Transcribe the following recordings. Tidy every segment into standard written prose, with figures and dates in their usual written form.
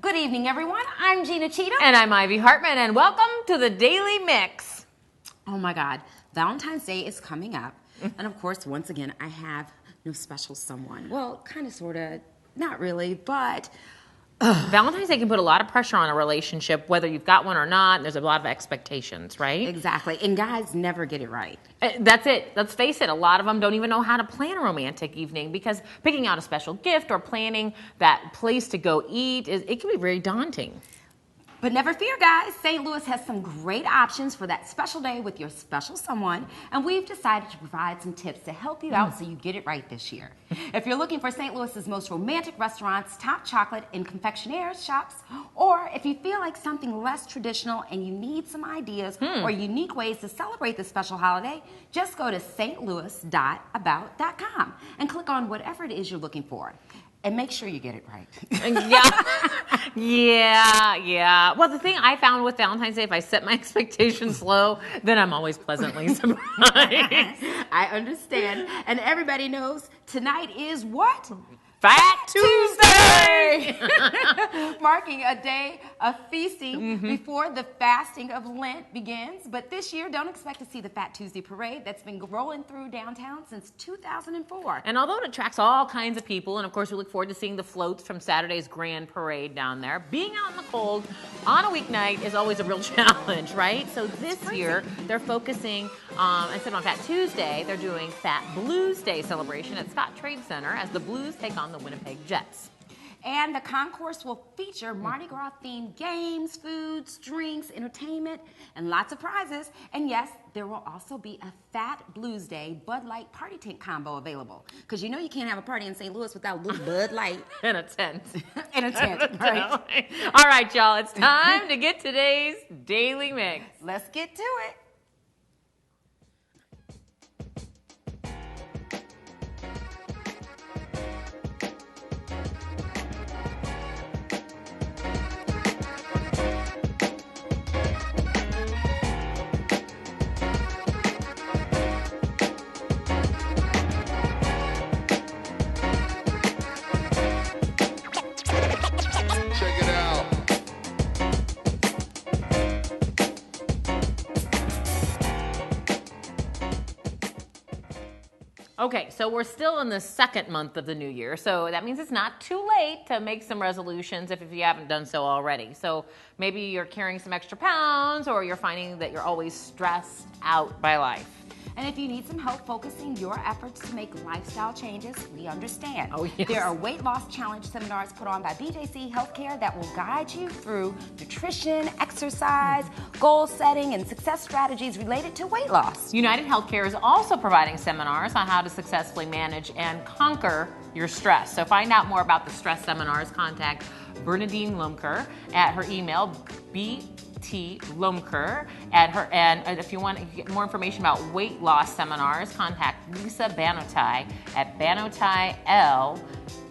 Good evening, everyone. I'm Gina Cheatham. And I'm Ivy Hartman, and welcome to the Daily Mix. Oh my God, Valentine's Day is coming up. And of course, once again, I have no special someone. Well, kind of, sort of, not really, but... Valentine's Day can put a lot of pressure on a relationship, whether you've got one or not. And there's a lot of expectations, right? Exactly. And guys never get it right. That's it. Let's face it. A lot of them don't even know how to plan a romantic evening because picking out a special gift or planning that place to go eat, it can be very daunting. But never fear, guys. St. Louis has some great options for that special day with your special someone, and we've decided to provide some tips to help you out so you get it right this year. If you're looking for St. Louis's most romantic restaurants, top chocolate and confectionaires shops, or if you feel like something less traditional and you need some ideas or unique ways to celebrate this special holiday, just go to stlouis.about.com and click on whatever it is you're looking for. And make sure you get it right. Yeah. Well, the thing I found with Valentine's Day, if I set my expectations low, then I'm always pleasantly surprised. I understand. And everybody knows tonight is what? Fat Tuesday! Marking a day of feasting before the fasting of Lent begins. But this year, don't expect to see the Fat Tuesday parade that's been rolling through downtown since 2004. And although it attracts all kinds of people, and of course we look forward to seeing the floats from Saturday's grand parade down there, being out in the cold on a weeknight is always a real challenge, right? So this year, they're focusing, instead of on Fat Tuesday, they're doing Fat Blues Day celebration at Scott Trade Center as the Blues take on the Winnipeg Jets. And the concourse will feature Mardi Gras themed games, foods, drinks, entertainment, and lots of prizes. And yes, there will also be a Fat Blues Day Bud Light party tent combo available. Because you know you can't have a party in St. Louis without a little Bud Light. And a tent. And a tent, right? All right, y'all, it's time to get today's Daily Mix. Let's get to it. Okay, so we're still in the second month of the new year, so that means it's not too late to make some resolutions if you haven't done so already. So maybe you're carrying some extra pounds or you're finding that you're always stressed out by life. And if you need some help focusing your efforts to make lifestyle changes, we understand. Oh, yes. There are weight loss challenge seminars put on by BJC Healthcare that will guide you through nutrition, exercise, goal setting, and success strategies related to weight loss. United Healthcare is also providing seminars on how to successfully manage and conquer your stress. So find out more about the stress seminars, contact Bernadine Lumker at her email, Lumker at her, and if you want to get more information about weight loss seminars, contact Lisa Banotai at Banotai at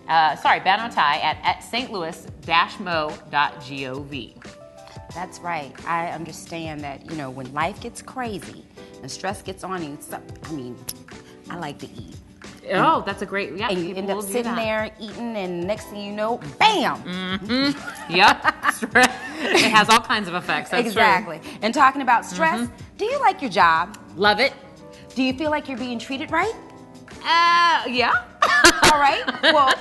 stlouis-mo.gov. That's right. I understand that, when life gets crazy and stress gets on you, I like to eat. Oh, that's a great, yeah. And you end up sitting there eating, and next thing you know, bam! Yep. It has all kinds of effects. That's exactly. True. And talking about stress, do you like your job? Love it. Do you feel like you're being treated right? Yeah. All right. Well,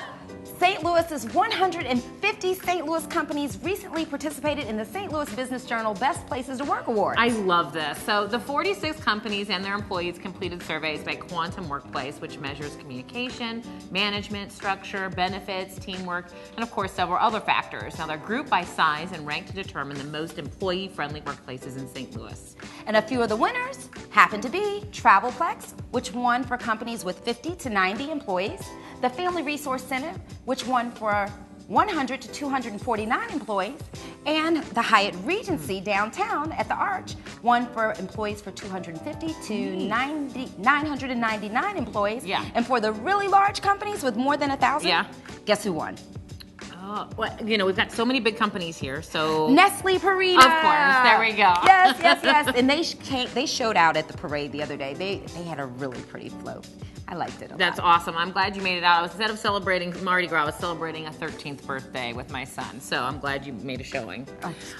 St. Louis's 150 St. Louis companies recently participated in the St. Louis Business Journal Best Places to Work Award. I love this. So the 46 companies and their employees completed surveys by Quantum Workplace, which measures communication, management, structure, benefits, teamwork, and of course several other factors. Now they're grouped by size and ranked to determine the most employee-friendly workplaces in St. Louis. And a few of the winners happen to be Travelplex, which won for companies with 50 to 90 employees, the Family Resource Center, which won for 100 to 249 employees, and the Hyatt Regency downtown at the Arch won for employees for 250 to 999 employees. Yeah. And for the really large companies with more than 1,000, guess who won? Oh, well, we've got so many big companies here, so... Nestle Purina. Of course, there we go. Yes. And they showed out at the parade the other day. They had a really pretty float. I liked it a That's lot. awesome. I'm glad you made it out. Instead of celebrating Mardi Gras, I was celebrating a 13th birthday with my son. So I'm glad you made a showing.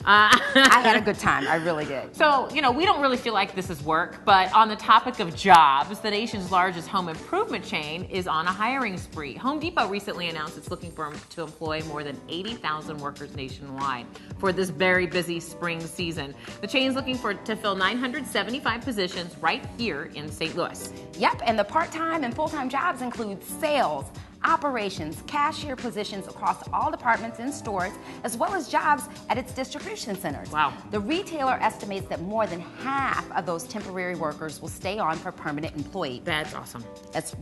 I had a good time. I really did. So, you know, we don't really feel like this is work, but on the topic of jobs, the nation's largest home improvement chain is on a hiring spree. Home Depot recently announced it's looking to employ more than 80,000 workers nationwide for this very busy spring season. The chain's looking to fill 975 positions right here in St. Louis. Yep, and the part-time and full-time jobs include sales, operations, cashier positions across all departments in stores, as well as jobs at its distribution centers. Wow. The retailer estimates that more than half of those temporary workers will stay on for permanent employee. That's awesome. As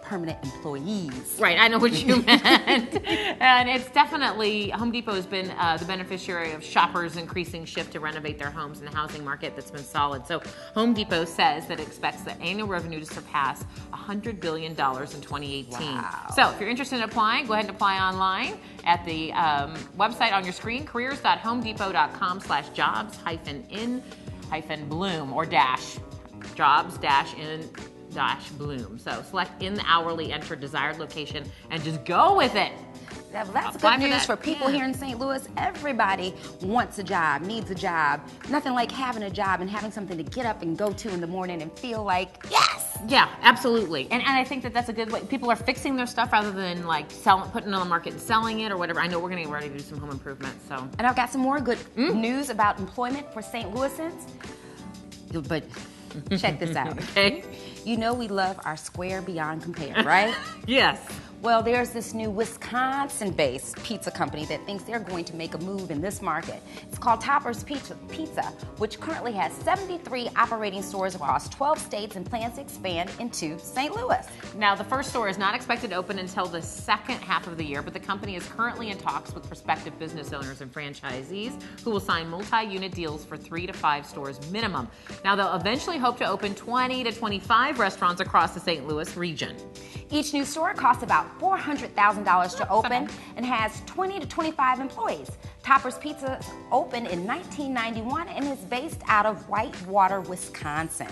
permanent employees. Right, I know what you meant. And it's definitely, Home Depot has been the beneficiary of shoppers' increasing shift to renovate their homes in the housing market that's been solid. So Home Depot says that it expects the annual revenue to surpass $100 billion in 2018. Wow. So if you're interested in applying, go ahead and apply online at the website on your screen, careers.homedepot.com/jobs-in-bloom or dash, jobs-in-bloom. So select in the hourly, enter desired location, and just go with it. That's Apply good news that. for people Yeah. here in St. Louis. Everybody wants a job, needs a job. Nothing like having a job and having something to get up and go to in the morning and feel like, yes! Yeah, absolutely. And I think that that's a good way. People are fixing their stuff rather than like putting it on the market and selling it or whatever. I know we're going to get ready to do some home improvement. So. And I've got some more good news about employment for St. Louisans. But check this out. Okay. You know we love our Square Beyond Compare, right? Yes. Well, there's this new Wisconsin-based pizza company that thinks they're going to make a move in this market. It's called Topper's Pizza, which currently has 73 operating stores across 12 states and plans to expand into St. Louis. Now, the first store is not expected to open until the second half of the year, but the company is currently in talks with prospective business owners and franchisees who will sign multi-unit deals for 3 to 5 stores minimum. Now, they'll eventually hope to open 20 to 25 restaurants across the St. Louis region. Each new store costs about $400,000 to open and has 20 to 25 employees. Topper's Pizza opened in 1991 and is based out of Whitewater, Wisconsin.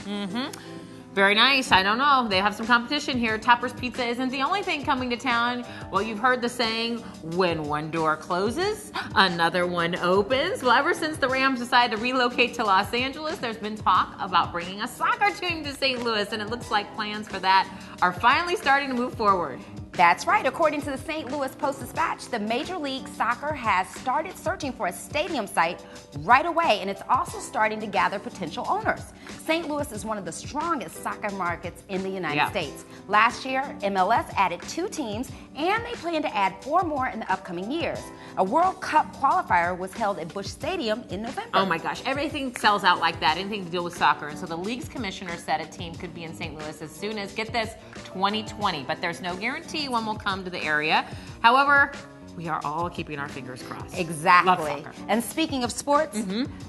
Very nice. I don't know. They have some competition here. Topper's Pizza isn't the only thing coming to town. Well, you've heard the saying, when one door closes, another one opens. Well, ever since the Rams decided to relocate to Los Angeles, there's been talk about bringing a soccer team to St. Louis, and it looks like plans for that are finally starting to move forward. That's right. According to the St. Louis Post-Dispatch, the Major League Soccer has started searching for a stadium site right away, and it's also starting to gather potential owners. St. Louis is one of the strongest soccer markets in the United States. Last year, MLS added 2 teams, and they plan to add 4 more in the upcoming years. A World Cup qualifier was held at Busch Stadium in November. Oh my gosh, everything sells out like that, anything to do with soccer. And so the league's commissioner said a team could be in St. Louis as soon as, get this, 2020. But there's no guarantee one will come to the area. However, we are all keeping our fingers crossed. Exactly. Love soccer. And speaking of sports,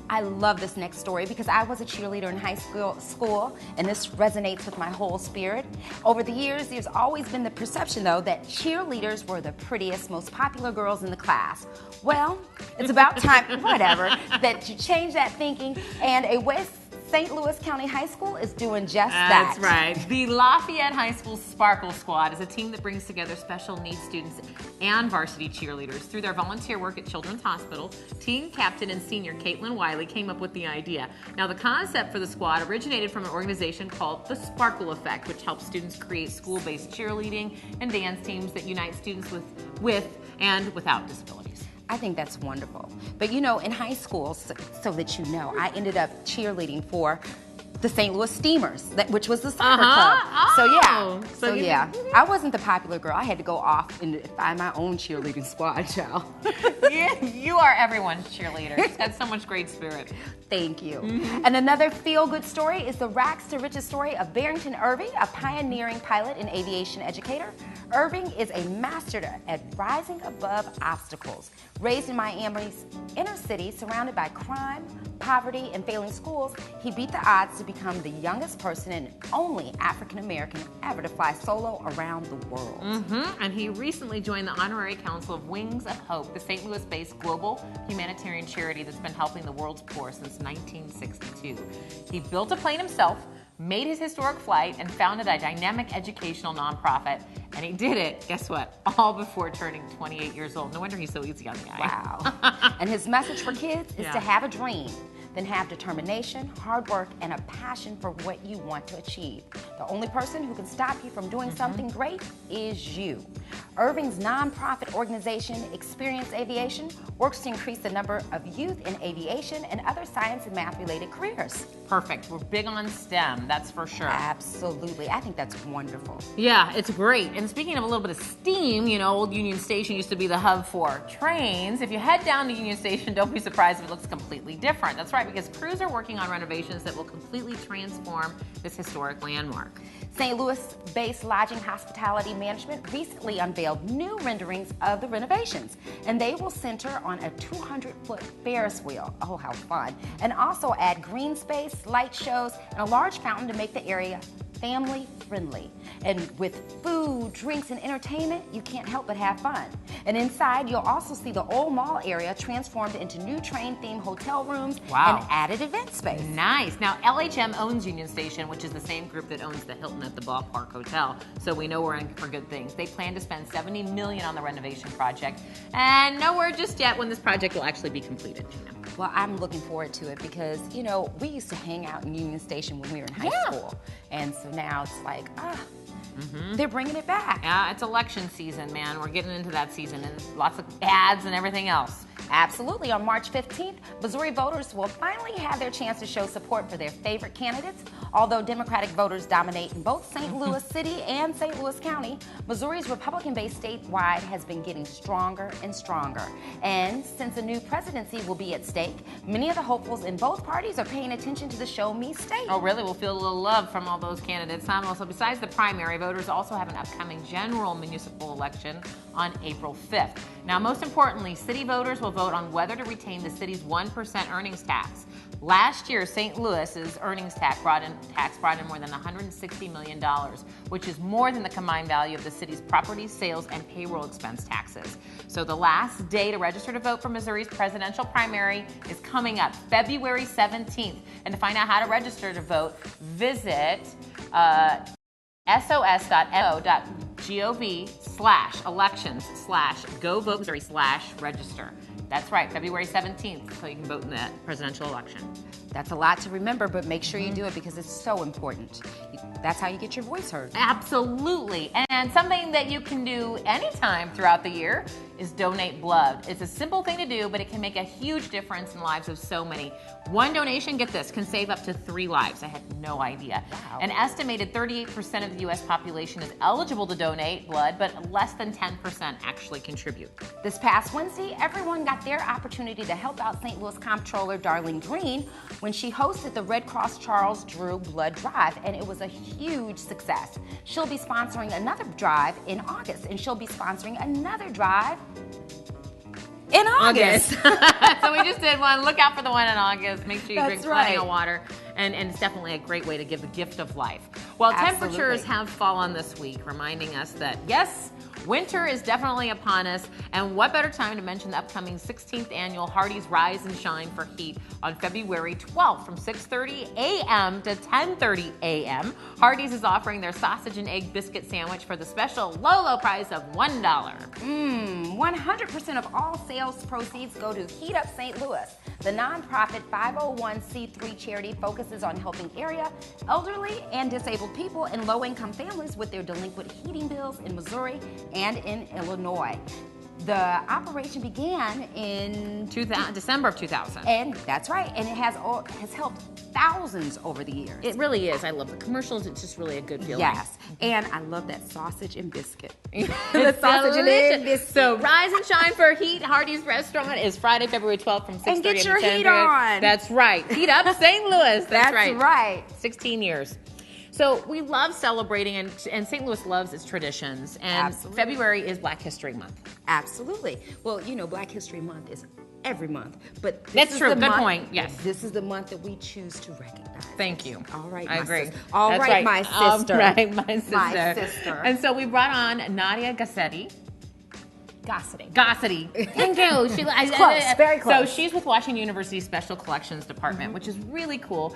I love this next story because I was a cheerleader in high school, and this resonates with my whole spirit. Over the years, there's always been the perception, though, that cheerleaders were the prettiest, most popular girls in the class. Well, it's about time, that you change that thinking, and a St. Louis County High School is doing just that. That's right. The Lafayette High School Sparkle Squad is a team that brings together special needs students and varsity cheerleaders. Through their volunteer work at Children's Hospital, team captain and senior Caitlin Wiley came up with the idea. Now, the concept for the squad originated from an organization called the Sparkle Effect, which helps students create school-based cheerleading and dance teams that unite students with and without disabilities. I think that's wonderful. But you know, in high school, so that you know, I ended up cheerleading for the St. Louis Steamers, which was the soccer club. Oh. So yeah, I wasn't the popular girl. I had to go off and find my own cheerleading squad, child. You are everyone's cheerleader. She's got so much great spirit. Thank you. And another feel-good story is the rags to riches story of Barrington Irving, a pioneering pilot and aviation educator. Irving is a master at rising above obstacles. Raised in Miami's inner city, surrounded by crime, poverty, and failing schools, he beat the odds to become the youngest person and only African-American ever to fly solo around the world. And he recently joined the Honorary Council of Wings of Hope, the St. Louis-based global humanitarian charity that's been helping the world's poor since 1962. He built a plane himself, made his historic flight, and founded a dynamic educational nonprofit. And he did it, guess what, all before turning 28 years old. No wonder he's so easy on the eye. Wow. And his message for kids is Yeah. to have a dream, then have determination, hard work, and a passion for what you want to achieve. The only person who can stop you from doing something great is you. Irving's nonprofit organization, Experience Aviation, works to increase the number of youth in aviation and other science and math-related careers. Perfect. We're big on STEM, that's for sure. Absolutely. I think that's wonderful. Yeah, it's great. And speaking of a little bit of steam, you know, old Union Station used to be the hub for trains. If you head down to Union Station, don't be surprised if it looks completely different. That's right, because crews are working on renovations that will completely transform this historic landmark. St. Louis-based Lodging Hospitality Management recently unveiled new renderings of the renovations, and they will center on a 200-foot Ferris wheel. Oh, how fun. And also add green space, light shows, and a large fountain to make the area family friendly. And with food, drinks, and entertainment, you can't help but have fun. And inside, you'll also see the old mall area transformed into new train-themed hotel rooms and added event space. Nice. Now, LHM owns Union Station, which is the same group that owns the Hilton at the Ballpark Hotel. So we know we're in for good things. They plan to spend $70 million on the renovation project. And no word just yet when this project will actually be completed, Gina. Well, I'm looking forward to it because, you know, we used to hang out in Union Station when we were in high school. And so now it's like, they're bringing it back. Yeah, it's election season, man. We're getting into that season and lots of ads and everything else. Absolutely. On March 15th, Missouri voters will finally have their chance to show support for their favorite candidates. Although Democratic voters dominate in both St. Louis City and St. Louis County, Missouri's Republican base statewide has been getting stronger and stronger. And since a new presidency will be at stake, many of the hopefuls in both parties are paying attention to the Show Me State. Oh, really? We'll feel a little love from all those candidates, huh? Also, besides the primary, voters also have an upcoming general municipal election on April 5th. Now, most importantly, city voters will vote on whether to retain the city's 1% earnings tax. Last year, St. Louis's earnings tax brought in more than $160 million, which is more than the combined value of the city's property, sales, and payroll expense taxes. So the last day to register to vote for Missouri's presidential primary is coming up, February 17th. And to find out how to register to vote, visit sos.mo.gov/elections/go-vote-Missouri/register. That's right, February 17th, so you can vote in the presidential election. That's a lot to remember, but make sure you do it because it's so important. That's how you get your voice heard. Absolutely. And something that you can do anytime throughout the year is donate blood. It's a simple thing to do, but it can make a huge difference in the lives of so many. One donation, get this, can save up to 3 lives. I had no idea. Wow. An estimated 38% of the U.S. population is eligible to donate blood, but less than 10% actually contribute. This past Wednesday, everyone got their opportunity to help out St. Louis Comptroller Darlene Green when she hosted the Red Cross Charles Drew Blood Drive, and it was a huge success. She'll be sponsoring another drive in August, and she'll be sponsoring another drive in August. So we just did one. Look out for the one in August. Make sure you drink plenty of water. And it's definitely a great way to give the gift of life. Well, temperatures have fallen this week, reminding us that, yes, winter is definitely upon us. And what better time to mention the upcoming 16th annual Hardee's Rise and Shine for Heat on February 12th from 6:30 a.m. to 10:30 a.m. Hardee's is offering their sausage and egg biscuit sandwich for the special low price of $1. 100% of all sales proceeds go to Heat Up St. Louis. The nonprofit 501c3 charity focuses on helping area, elderly, and disabled people and low-income families with their delinquent heating bills in Missouri and in Illinois. The operation began in December of 2000. And that's right, and it has helped thousands over the years. It really is. I love the commercials. It's just really a good feeling. Yes, and I love that sausage and biscuit. The sausage and egg biscuit. So Rise and Shine for Heat, Hardee's Restaurant is Friday, February 12th from 6:30 and get your to 10:30. heat on. That's right. Heat Up St. Louis. That's right. 16 years. So we love celebrating, and St. Louis loves its traditions. And Absolutely. February is Black History Month. Absolutely. Well, you know, Black History Month is every month, but That's true. Good point. Yes. This is the month that we choose to recognize. Thank you. All right, I my agree. sister. All That's right, my sister. All right, my sister. My sister. And so we brought on Nadia Ghasedi. Ghasedi. Thank you. Close, very close. So she's with Washington University Special Collections Department, which is really cool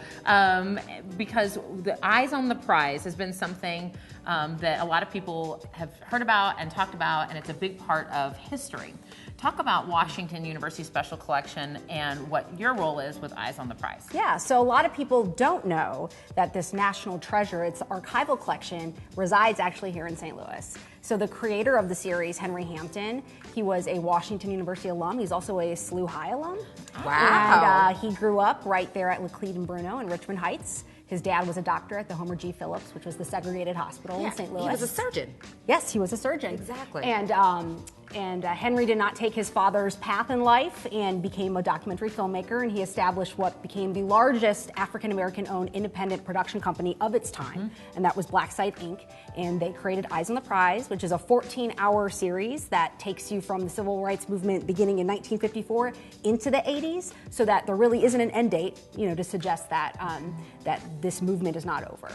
because the Eyes on the Prize has been something that a lot of people have heard about and talked about, and it's a big part of history. Talk about Washington University Special Collection and what your role is with Eyes on the Prize. Yeah, so a lot of people don't know that this national treasure, its archival collection, resides actually here in St. Louis. So the creator of the series, Henry Hampton, he was a Washington University alum. He's also a SLU High alum. Wow. And he grew up right there at Laclede and Bruno in Richmond Heights. His dad was a doctor at the Homer G. Phillips, which was the segregated hospital in St. Louis. He was a surgeon. Yes, he was a surgeon. Exactly. And Henry did not take his father's path in life and became a documentary filmmaker, and he established what became the largest African-American owned independent production company of its time, and that was Blackside Inc. And they created Eyes on the Prize, which is a 14-hour series that takes you from the civil rights movement beginning in 1954 into the 80s, so that there really isn't an end date, to suggest that that this movement is not over.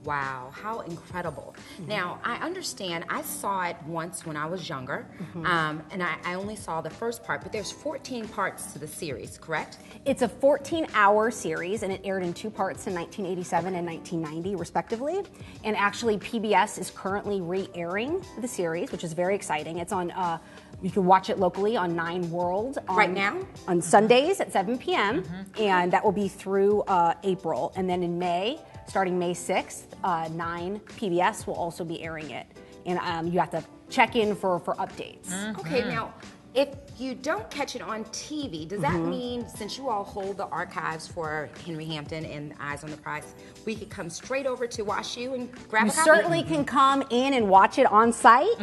Wow, how incredible. Now, I understand, I saw it once when I was younger, and I only saw the first part, but there's 14 parts to the series, correct? It's a 14-hour series, and it aired in 2 parts in 1987 and 1990, respectively. And actually, PBS is currently re-airing the series, which is very exciting. It's on, you can watch it locally on 9 World. Right now? On Sundays at 7 p.m., and that will be through April. And then in May, starting May 6th, 9 PBS will also be airing it. And you have to check in for updates. Okay, now, if you don't catch it on TV, does that mean, since you all hold the archives for Henry Hampton and Eyes on the Prize, we could come straight over to WashU and grab a copy? You certainly can come in and watch it on site.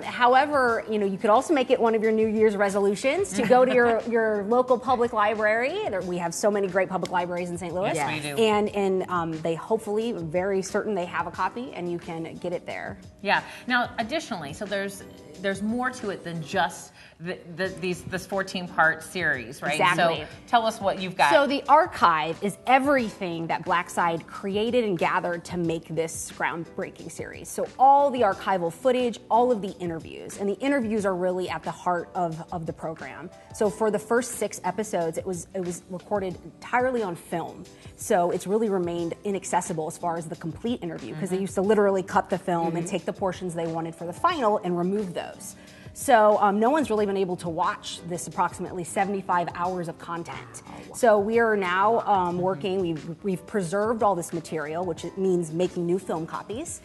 However, you could also make it one of your New Year's resolutions to go to your local public library. We have so many great public libraries in St. Louis. Yes, we do. And they hopefully, very certain they have a copy, and you can get it there. Yeah. Now, additionally, so there's more to it than just this 14-part series, right? Exactly. So tell us what you've got. So the archive is everything that Blackside created and gathered to make this groundbreaking series. So all the archival footage, all of the interviews, and the interviews are really at the heart of the program. So for the first 6 episodes, it was recorded entirely on film. So it's really remained inaccessible as far as the complete interview, because they used to literally cut the film and take the portions they wanted for the final and remove those. So no one's really been able to watch this approximately 75 hours of content. So we are now working, we've preserved all this material, which means making new film copies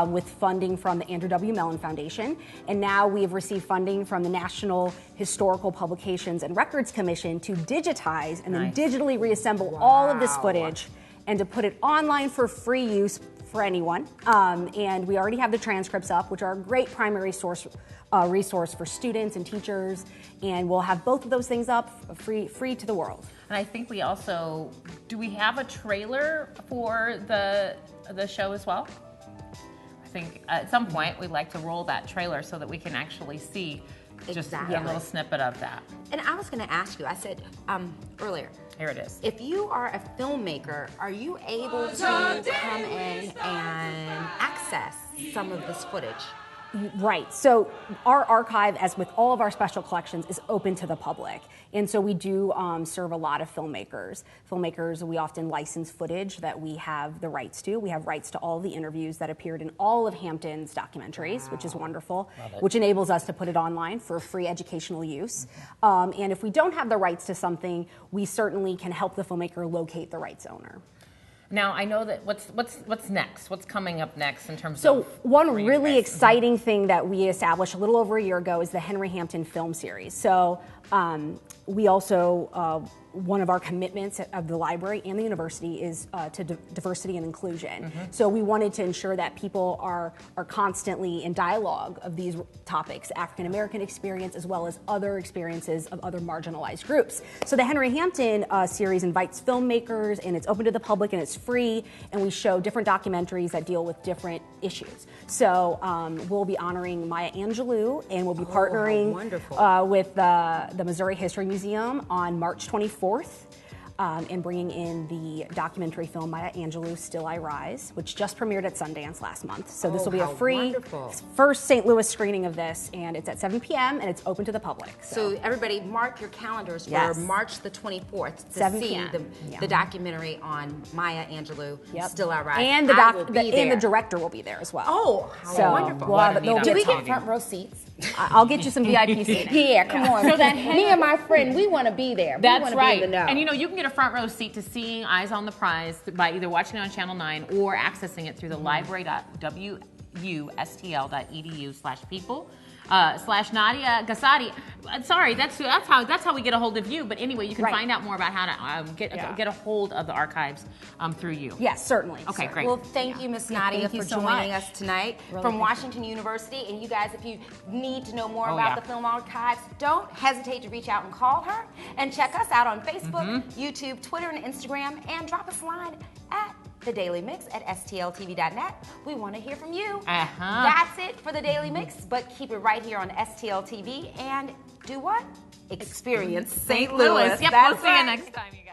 with funding from the Andrew W. Mellon Foundation. And now we have received funding from the National Historical Publications and Records Commission to digitize and then digitally reassemble all of this footage and to put it online for free use for anyone. And we already have the transcripts up, which are a great primary resource for students and teachers, and we'll have both of those things up free to the world. And I think we also, do we have a trailer for the show as well? I think at some point we'd like to roll that trailer so that we can actually see just a little snippet of that. And I was going to ask you, I said earlier, here it is. if you are a filmmaker, are you able to come in and access some of this footage? Right. So our archive, as with all of our special collections, is open to the public. And so we do serve a lot of filmmakers. We often license footage that we have the rights to. We have rights to all the interviews that appeared in all of Hampton's documentaries, which is wonderful, which enables us to put it online for free educational use. And if we don't have the rights to something, we certainly can help the filmmaker locate the rights owner. Now, I know that what's next? What's coming up next in terms of... So one really exciting thing that we established a little over a year ago is the Henry Hampton film series. So we also, one of our commitments of the library and the university is to diversity and inclusion. So we wanted to ensure that people are constantly in dialogue of these topics, African American experience as well as other experiences of other marginalized groups. So the Henry Hampton series invites filmmakers, and it's open to the public and it's free, and we show different documentaries that deal with different issues. So we'll be honoring Maya Angelou, and we'll be partnering with the Missouri History Museum on March 24th. and bringing in the documentary film Maya Angelou, Still I Rise, which just premiered at Sundance last month. So this will be a free first St. Louis screening of this, and it's at 7 p.m. and it's open to the public. So everybody mark your calendars for March the 24th to 7 see p.m. the documentary on Maya Angelou, Still I Rise. And the director will be there as well. Oh, how wonderful. Do we get front row seats? I'll get you some VIP seating. Yeah, come on. So that me and my friend, we want to be there. That's right. And you know, you can get a front row seat to seeing Eyes on the Prize by either watching it on Channel 9 or accessing it through the library.wustl.edu/people. / Nadia Ghasedi. Sorry, that's how we get a hold of you. But anyway, you can find out more about how to get a hold of the archives through you. Yes, certainly. Okay, great. Well, thank you, Miss Nadia, for joining us tonight from Washington University. And you guys, if you need to know more about the film archives, don't hesitate to reach out and call her. And check us out on Facebook, YouTube, Twitter, and Instagram. And drop us a line at The Daily Mix at stltv.net. We want to hear from you. That's it for The Daily Mix, but keep it right here on STL TV and do what? Experience St. Louis. Yep, we'll see you next time, you guys.